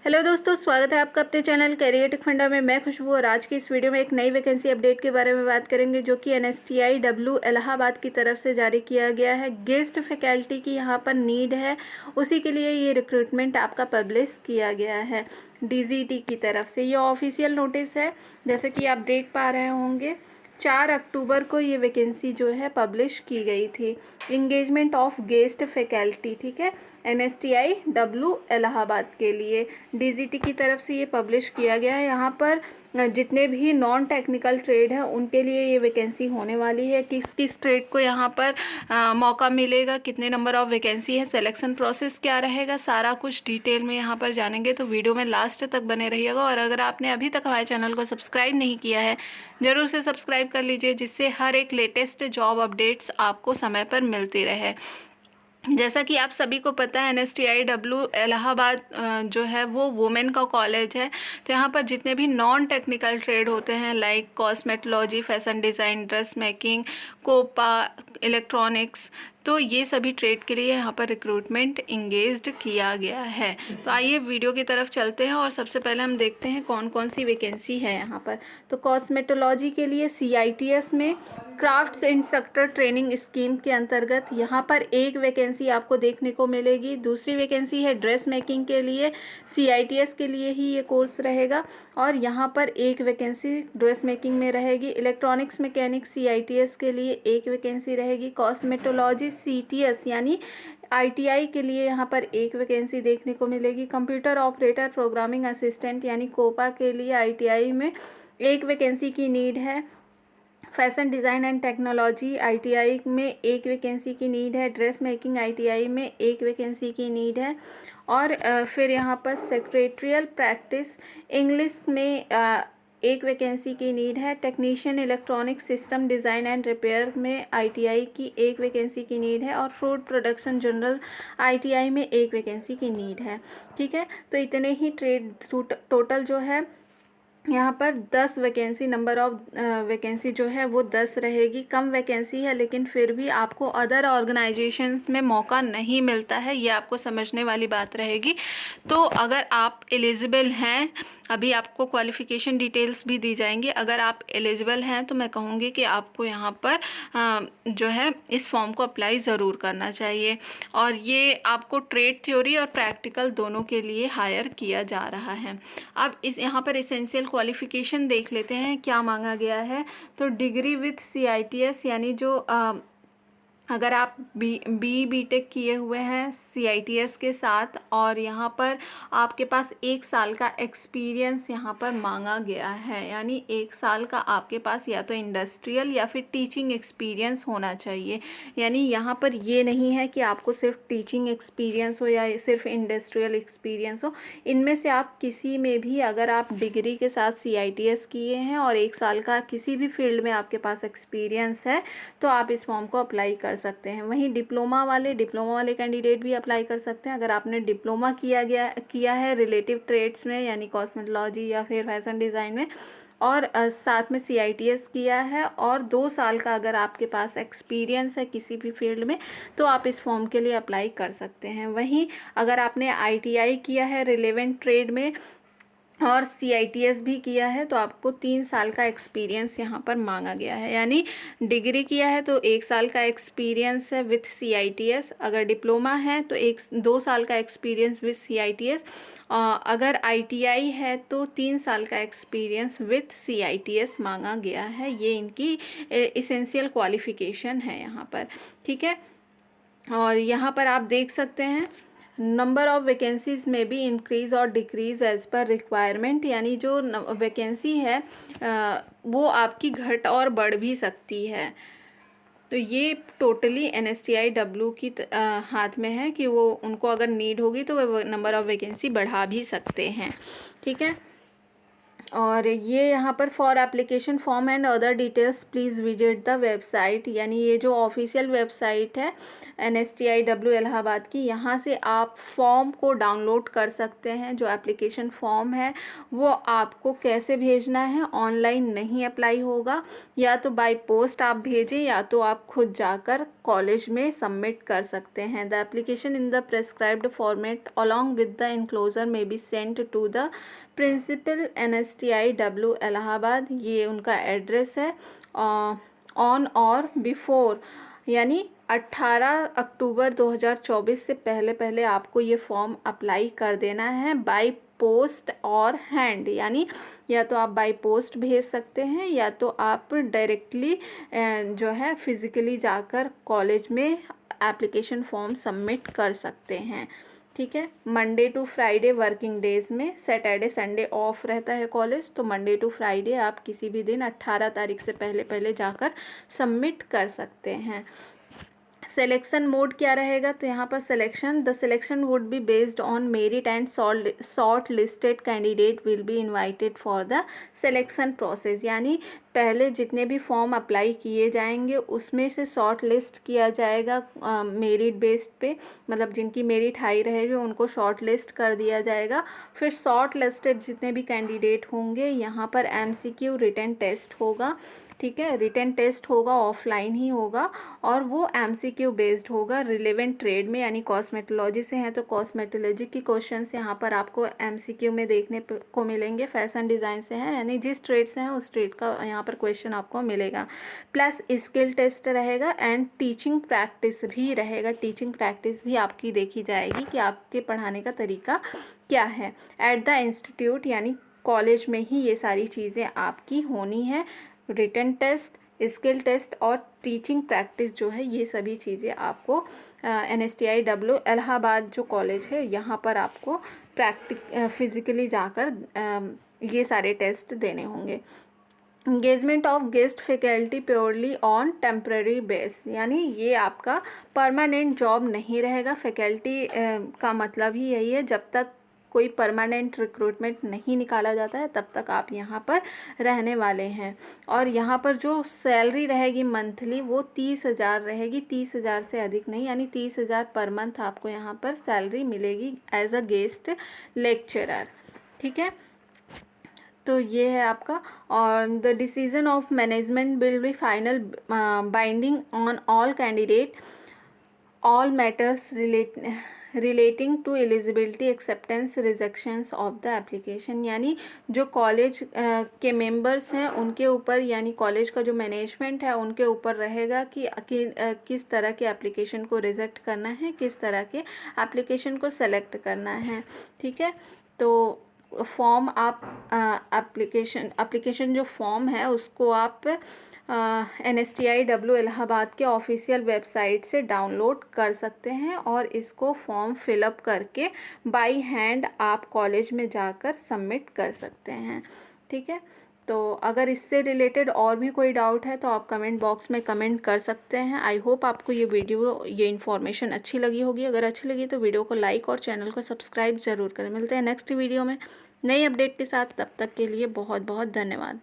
Hello दोस्तों, स्वागत है आपका अपने चैनल करियर टेक फंडा में। मैं खुशबू और आज की इस वीडियो में एक नई वैकेंसी अपडेट के बारे में बात करेंगे जो कि NSTIW इलाहाबाद की तरफ से जारी किया गया है। गेस्ट फैकल्टी की यहाँ पर नीड है, उसी के लिए ये रिक्रूटमेंट आपका पब्लिश किया गया है DGT की तरफ से। ये ऑफिशियल नोटिस है, जैसे कि आप देख पा रहे होंगे 4 अक्टूबर को ये वैकेंसी जो है पब्लिश की गई थी। इंगेजमेंट ऑफ गेस्ट फैकल्टी, ठीक है, NSTIW इलाहाबाद के लिए DGT की तरफ से ये पब्लिश किया गया है। यहाँ पर जितने भी नॉन टेक्निकल ट्रेड हैं उनके लिए ये वैकेंसी होने वाली है। किस किस ट्रेड को यहाँ पर मौका मिलेगा, कितने नंबर ऑफ वैकेंसी है, सिलेक्शन प्रोसेस क्या रहेगा, सारा कुछ डिटेल में यहाँ पर जानेंगे। तो वीडियो में लास्ट तक बने रहिएगा। और अगर आपने अभी तक हमारे चैनल को सब्सक्राइब नहीं किया है, ज़रूर से सब्सक्राइब कर लीजिए, जिससे हर एक लेटेस्ट जॉब अपडेट्स आपको समय पर मिलती रहे। जैसा कि आप सभी को पता है, NSTIW इलाहाबाद जो है वो वुमेन का कॉलेज है। तो यहाँ पर जितने भी नॉन टेक्निकल ट्रेड होते हैं like cosmetology, fashion design, dress making, COPA, electronics, तो ये सभी ट्रेड के लिए यहाँ पर रिक्रूटमेंट इंगेज्ड किया गया है। तो आइए वीडियो की तरफ चलते हैं और सबसे पहले हम देखते हैं कौन कौन सी वैकेंसी है यहाँ पर। तो कॉस्मेटोलॉजी के लिए CITS में क्राफ्ट्स इंस्ट्रक्टर ट्रेनिंग स्कीम के अंतर्गत यहाँ पर एक वैकेंसी आपको देखने को मिलेगी। दूसरी वैकेंसी है ड्रेस मेकिंग के लिए, CITS के लिए ही ये कोर्स रहेगा और यहाँ पर एक वैकेंसी ड्रेस मेकिंग में रहेगी। इलेक्ट्रॉनिक्स मैकेनिक CITS के लिए एक वैकेंसी रहेगी। कॉस्मेटोलॉजी CTS यानी ITI के लिए यहाँ पर एक वैकेंसी देखने को मिलेगी। कंप्यूटर ऑपरेटर प्रोग्रामिंग असिस्टेंट यानी कोपा के लिए ITI में एक वैकेंसी की नीड है। Fashion design and technology ITI में एक वैकेंसी की नीड है। ड्रेस मेकिंग ITI में एक वैकेंसी की नीड है। और फिर यहाँ पर सेक्रेटरियल प्रैक्टिस इंग्लिश में एक वैकेंसी की नीड है। Technician electronic system design and repair में ITI की एक वैकेंसी की नीड है। और फूड प्रोडक्शन जनरल ITI में एक वैकेंसी की नीड है। ठीक है, तो इतने ही ट्रेड टोटल जो है यहाँ पर 10 वैकेंसी, नंबर ऑफ वैकेंसी जो है वो 10 रहेगी। कम वैकेंसी है लेकिन फिर भी आपको अदर ऑर्गेनाइजेशंस में मौका नहीं मिलता है, ये आपको समझने वाली बात रहेगी। तो अगर आप एलिजिबल हैं, अभी आपको क्वालिफ़िकेशन डिटेल्स भी दी जाएंगी। अगर आप एलिजिबल हैं तो मैं कहूँगी कि आपको यहाँ पर जो है इस फॉर्म को अप्लाई ज़रूर करना चाहिए। और ये आपको ट्रेड थ्योरी और प्रैक्टिकल दोनों के लिए हायर किया जा रहा है। अब इस यहाँ पर एसेंशियल क्वालिफ़िकेशन देख लेते हैं क्या मांगा गया है। तो डिग्री विथ CITS यानी जो अगर आप BTech किए हुए हैं CITS के साथ और यहाँ पर आपके पास 1 साल का एक्सपीरियंस यहाँ पर मांगा गया है, यानी 1 साल का आपके पास या तो इंडस्ट्रियल या फिर टीचिंग एक्सपीरियंस होना चाहिए। यानी यहाँ पर ये नहीं है कि आपको सिर्फ टीचिंग एक्सपीरियंस हो या सिर्फ इंडस्ट्रियल एक्सपीरियंस हो, इनमें से आप किसी में भी अगर आप डिग्री के साथ CITS किए हैं और 1 साल का किसी भी फील्ड में आपके पास एक्सपीरियंस है तो आप इस फॉर्म को अप्लाई कर सकते हैं। वहीं डिप्लोमा वाले कैंडिडेट भी अप्लाई कर सकते हैं। अगर आपने डिप्लोमा किया है रिलेटिव ट्रेड्स में यानी कॉस्मेटोलॉजी या फिर फैशन डिज़ाइन में और साथ में CITS किया है और 2 साल का अगर आपके पास एक्सपीरियंस है किसी भी फील्ड में तो आप इस फॉर्म के लिए अप्लाई कर सकते हैं। वहीं अगर आपने ITI किया है रिलेवेंट ट्रेड में और CITS भी किया है तो आपको 3 साल का एक्सपीरियंस यहाँ पर मांगा गया है। यानी डिग्री किया है तो 1 साल का एक्सपीरियंस है विथ CITS। अगर डिप्लोमा है तो 2 साल का एक्सपीरियंस विथ CITS। अगर ITI है तो 3 साल का एक्सपीरियंस विथ CITS मांगा गया है। ये इनकी एसेंशियल क्वालिफ़िकेशन है यहाँ पर। ठीक है, और यहाँ पर आप देख सकते हैं नंबर ऑफ़ वैकेंसीज में भी इंक्रीज़ और डिक्रीज़ एज़ पर रिक्वायरमेंट, यानी जो वैकेंसी है वो आपकी घट और बढ़ भी सकती है। तो ये टोटली NSTIW की हाथ में है कि वो उनको अगर नीड होगी तो वो नंबर ऑफ़ वैकेंसी बढ़ा भी सकते हैं। ठीक है, और ये यहाँ पर for application form and other details please visit the website, यानी ये जो ऑफिशियल वेबसाइट है NSTIW इलाहाबाद की, यहाँ से आप फॉर्म को डाउनलोड कर सकते हैं। जो एप्लीकेशन फॉर्म है वो आपको कैसे भेजना है, ऑनलाइन नहीं अप्लाई होगा, या तो बाय पोस्ट आप भेजें या तो आप खुद जाकर कॉलेज में सबमिट कर सकते हैं। The application in the prescribed format along with the enclosure में be sent to the principal NSTIW Allahabad, ये उनका एड्रेस है। ऑन और बिफोर यानी 18 अक्टूबर 2024 से पहले पहले आपको ये फॉर्म अप्लाई कर देना है बाय पोस्ट और हैंड, यानी या तो आप बाय पोस्ट भेज सकते हैं या तो आप डायरेक्टली जो है फिज़िकली जाकर कॉलेज में एप्लीकेशन फॉर्म सबमिट कर सकते हैं। ठीक है, Monday to Friday working days में, सैटरडे संडे ऑफ रहता है कॉलेज, तो मंडे टू फ्राइडे आप किसी भी दिन 18 तारीख से पहले पहले जाकर सबमिट कर सकते हैं। सिलेक्शन मोड क्या रहेगा, तो यहाँ पर the selection would be based on merit and short listed candidate will be invited for the selection process, यानी पहले जितने भी फॉर्म अप्लाई किए जाएंगे उसमें से शॉर्ट लिस्ट किया जाएगा मेरिट बेस्ड पे, मतलब जिनकी मेरिट हाई रहेगी उनको शॉर्ट लिस्ट कर दिया जाएगा। फिर शॉर्ट लिस्टेड जितने भी कैंडिडेट होंगे यहाँ पर MCQ रिटन टेस्ट होगा। ठीक है, रिटन टेस्ट होगा, ऑफलाइन ही होगा और वो MCQ बेस्ड होगा रिलेवेंट ट्रेड में, यानी कॉस्मेटोलॉजी से हैं तो कॉस्मेटोलॉजी की क्वेश्चंस यहाँ पर आपको MCQ में देखने को मिलेंगे। फैशन डिज़ाइन से हैं यानी जिस ट्रेड से हैं उस ट्रेड का यहाँ पर क्वेश्चन आपको मिलेगा। प्लस स्किल टेस्ट रहेगा एंड टीचिंग प्रैक्टिस भी रहेगा। टीचिंग प्रैक्टिस भी आपकी देखी जाएगी कि आपके पढ़ाने का तरीका क्या है एट द इंस्टीट्यूट, यानी कॉलेज में ही ये सारी चीज़ें आपकी होनी है। रिटन टेस्ट, स्किल टेस्ट और टीचिंग प्रैक्टिस जो है ये सभी चीज़ें आपको NSTIW इलाहाबाद जो कॉलेज है यहाँ पर आपको फिज़िकली जाकर ये सारे टेस्ट देने होंगे। Engagement of guest faculty purely on temporary base, यानी ये आपका परमानेंट जॉब नहीं रहेगा। फैकल्टी का मतलब ही यही है, जब तक कोई परमानेंट रिक्रूटमेंट नहीं निकाला जाता है तब तक आप यहाँ पर रहने वाले हैं। और यहाँ पर जो सैलरी रहेगी मंथली वो 30,000 रहेगी, 30,000 से अधिक नहीं, यानी 30,000 पर मंथ आपको यहाँ पर सैलरी मिलेगी एज अ गेस्ट लेक्चरर। ठीक है, तो ये है आपका। और the decision of management will be final binding on all candidate all matters relating to eligibility acceptance rejections of the application, यानी जो कॉलेज के मेंबर्स हैं उनके ऊपर, यानी कॉलेज का जो मैनेजमेंट है उनके ऊपर रहेगा कि किस तरह के एप्लीकेशन को रिजेक्ट करना है, किस तरह के एप्लीकेशन को सेलेक्ट करना है। ठीक है, तो फॉर्म आप एप्लीकेशन जो फॉर्म है उसको आप NSTIW इलाहाबाद के ऑफिशियल वेबसाइट से डाउनलोड कर सकते हैं और इसको फॉर्म फिलअप करके बाय हैंड आप कॉलेज में जाकर सबमिट कर सकते हैं। ठीक है, तो अगर इससे रिलेटेड और भी कोई डाउट है तो आप कमेंट बॉक्स में कमेंट कर सकते हैं। आई होप आपको ये इन्फॉर्मेशन अच्छी लगी होगी। अगर अच्छी लगी तो वीडियो को लाइक और चैनल को सब्सक्राइब ज़रूर करें। मिलते हैं नेक्स्ट वीडियो में नई अपडेट के साथ, तब तक के लिए बहुत बहुत धन्यवाद।